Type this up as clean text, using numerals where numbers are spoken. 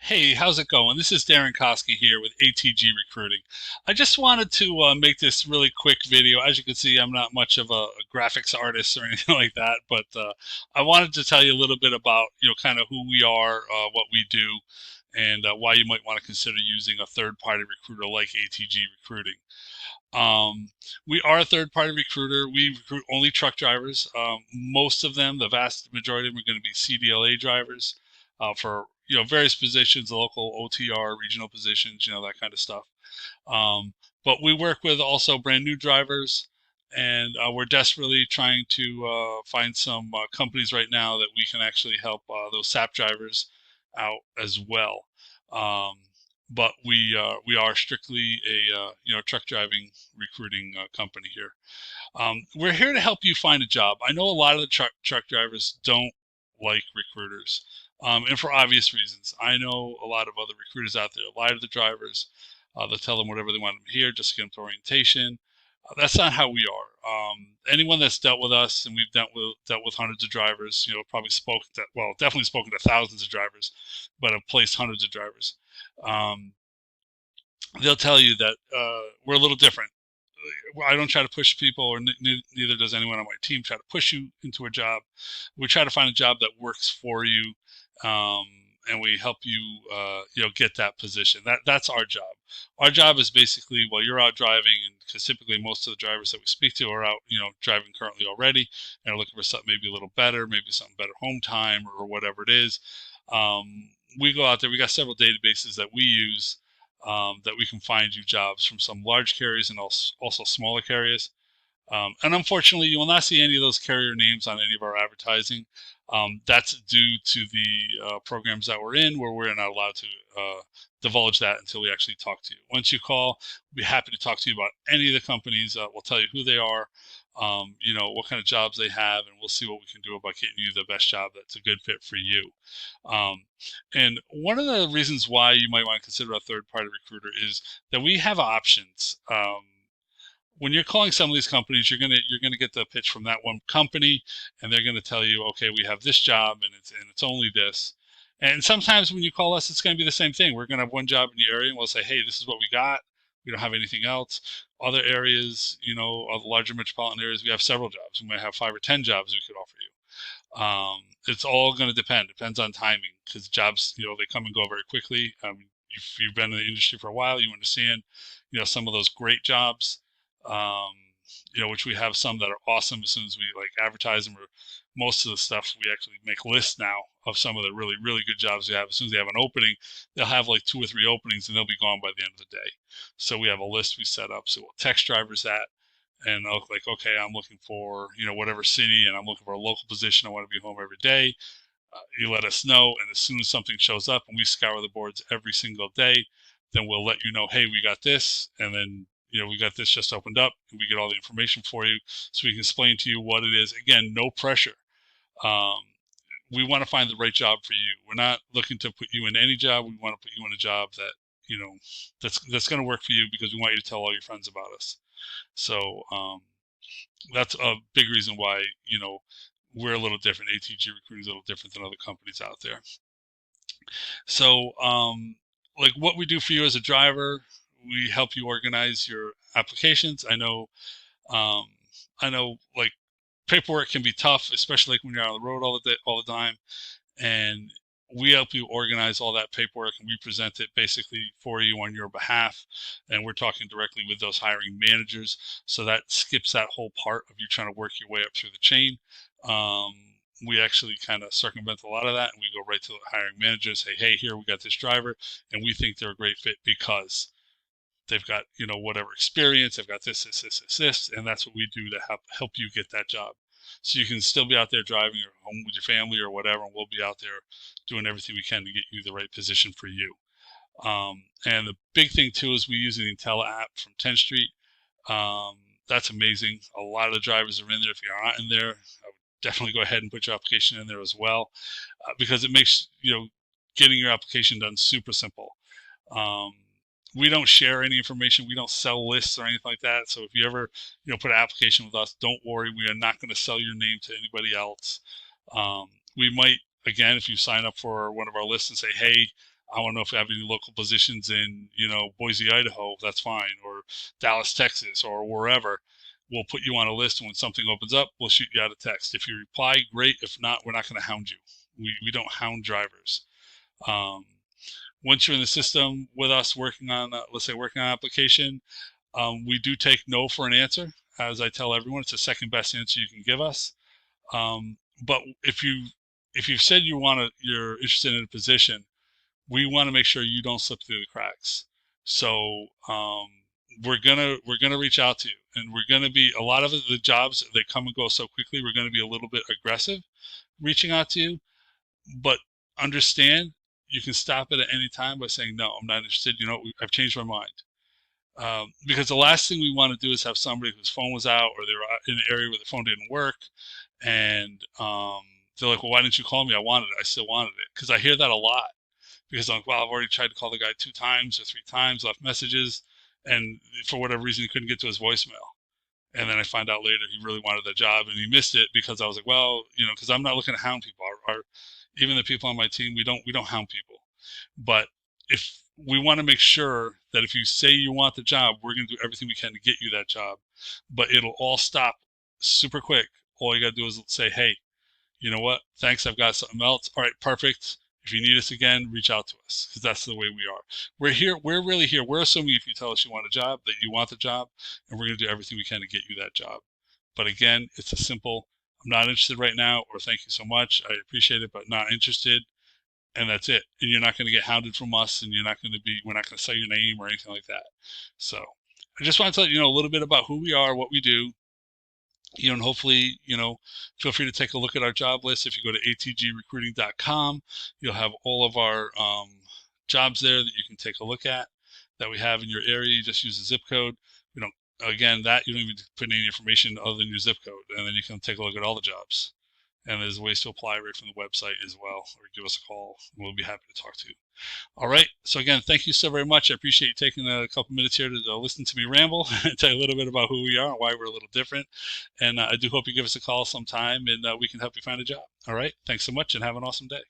Hey, how's it going? This is Darren Koski here with ATG Recruiting. I just wanted to make this really quick video. As you can see, I'm not much of a graphics artist or anything like that, but I wanted to tell you a little bit about, kind of who we are, what we do, and why you might want to consider using a third-party recruiter like ATG Recruiting. Um, we are a third-party recruiter. We recruit only truck drivers. Most of them, the vast majority of them, are going to be CDL A drivers for various positions, local OTR, regional positions, that kind of stuff. But we work with also brand new drivers, and we're desperately trying to find some companies right now that we can actually help those SAP drivers out as well. Um, but we are strictly a truck driving recruiting company here. We're here to help you find a job. I know a lot of the truck drivers don't like recruiters, and for obvious reasons. I know a lot of other recruiters out there lie to the drivers. They'll tell them whatever they want them to hear just to get them to orientation. That's not how we are. Anyone that's dealt with us, and we've dealt with hundreds of drivers, probably spoken to, well, definitely spoken to thousands of drivers, but have placed hundreds of drivers. Um, they'll tell you that we're a little different. I don't try to push people, or neither does anyone on my team try to push you into a job. We try to find a job that works for you, um, and we help you, get that position. That's our job. Our job is basically while you're out driving, and because typically most of the drivers that we speak to are out, driving currently already, and are looking for something maybe a little better, maybe something better home time or whatever it is. We go out there. We got several databases that we use that we can find you jobs from some large carriers and also smaller carriers. And unfortunately, you will not see any of those carrier names on any of our advertising. That's due to the programs that we're in, where we're not allowed to divulge that until we actually talk to you. Once you call, we'll be happy to talk to you about any of the companies. We'll tell you who they are, what kind of jobs they have, and we'll see what we can do about getting you the best job that's a good fit for you. Um, and one of the reasons why you might want to consider a third-party recruiter is that we have options. When you're calling some of these companies, you're gonna get the pitch from that one company, and they're gonna tell you, okay, we have this job, and it's only this. And sometimes when you call us, it's gonna be the same thing. We're gonna have one job in the area, and we'll say, hey, this is what we got. We don't have anything else. Other areas, of the larger metropolitan areas, we have several jobs. We might have 5 or 10 jobs we could offer you. It's all going to depends on timing, because jobs, they come and go very quickly. If you've been in the industry for a while, you understand, some of those great jobs, um, which we have some that are awesome as soon as we like advertise them. Or most of the stuff we actually make lists now of some of the really really good jobs we have. As soon as they have an opening, they'll have like 2 or 3 openings, and they'll be gone by the end of the day. So we have a list we set up. So we'll text drivers that, and they'll like, okay, I'm looking for whatever city, and I'm looking for a local position. I want to be home every day. You let us know, and as soon as something shows up, and we scour the boards every single day, then we'll let you know, hey, we got this, and then we got this just opened up, and we get all the information for you, so we can explain to you what it is. Again, no pressure. Um, we want to find the right job for you. We're not looking to put you in any job. We want to put you in a job that you know that's going to work for you, because we want you to tell all your friends about us. So that's a big reason why we're a little different. ATG Recruiting is a little different than other companies out there. So, like what we do for you as a driver, we help you organize your applications. Um, I know, like paperwork can be tough, especially like when you're on the road all the time. And we help you organize all that paperwork, and we present it basically for you on your behalf. And we're talking directly with those hiring managers. So that skips that whole part of you trying to work your way up through the chain. Um, we actually kind of circumvent a lot of that, and we go right to the hiring manager, say, hey, here, we got this driver, and we think they're a great fit because they've got, whatever experience, they've got this, and that's what we do to help you get that job. So you can still be out there driving or home with your family or whatever, and we'll be out there doing everything we can to get you the right position for you. And the big thing too is we use the Intella app from 10th Street. Um, that's amazing. A lot of the drivers are in there. If you're not in there, I would definitely go ahead and put your application in there as well, because it makes getting your application done super simple. Um, we don't share any information. We don't sell lists or anything like that. So if you ever, put an application with us, don't worry. We are not going to sell your name to anybody else. We might, again, if you sign up for one of our lists and say, hey, I want to know if you have any local positions in, Boise, Idaho. That's fine, or Dallas, Texas, or wherever. We'll put you on a list, and when something opens up, we'll shoot you out a text. If you reply, great. If not, we're not going to hound you. We don't hound drivers. Um, Once you're in the system with us working on, let's say, working on an application, we do take no for an answer. As I tell everyone, it's the second best answer you can give us. But if you've said you're interested in a position, we want to make sure you don't slip through the cracks. So we're gonna reach out to you, and we're gonna be a lot of the jobs, they come and go so quickly. We're gonna be a little bit aggressive reaching out to you, but understand you can stop it at any time by saying no, I'm not interested. I've changed my mind. Because the last thing we want to do is have somebody whose phone was out, or they were in an area where the phone didn't work, and they're like, well, why didn't you call me? I wanted it. I still wanted it. Because I hear that a lot. Because I'm like, well, I've already tried to call the guy 2 times or 3 times, left messages, and for whatever reason, he couldn't get to his voicemail. And then I find out later he really wanted that job, and he missed it because I was like, well, because I'm not looking to hound people. Even the people on my team, we don't hound people. But if we want to make sure that if you say you want the job, we're going to do everything we can to get you that job. But it'll all stop super quick. All you got to do is say, hey, you know what? Thanks, I've got something else. All right, perfect. If you need us again, reach out to us, because that's the way we are. We're here. We're really here. We're assuming if you tell us you want a job, that you want the job, and we're going to do everything we can to get you that job. But again, it's a simple, I'm not interested right now, or thank you so much, I appreciate it, but not interested. And that's it. And you're not going to get hounded from us, and we're not going to say your name or anything like that. So I just want to tell you, a little bit about who we are, what we do, and hopefully, feel free to take a look at our job list. If you go to atgrecruiting.com, you'll have all of our jobs there that you can take a look at that we have in your area. You just use the zip code. Again, that you don't even put any information other than your zip code, and then you can take a look at all the jobs. And there's ways to apply right from the website as well, or give us a call. We'll be happy to talk to you. All right. So again, thank you so very much. I appreciate you taking a couple minutes here to listen to me ramble and tell you a little bit about who we are and why we're a little different. And I do hope you give us a call sometime, and we can help you find a job. All right. Thanks so much, and have an awesome day.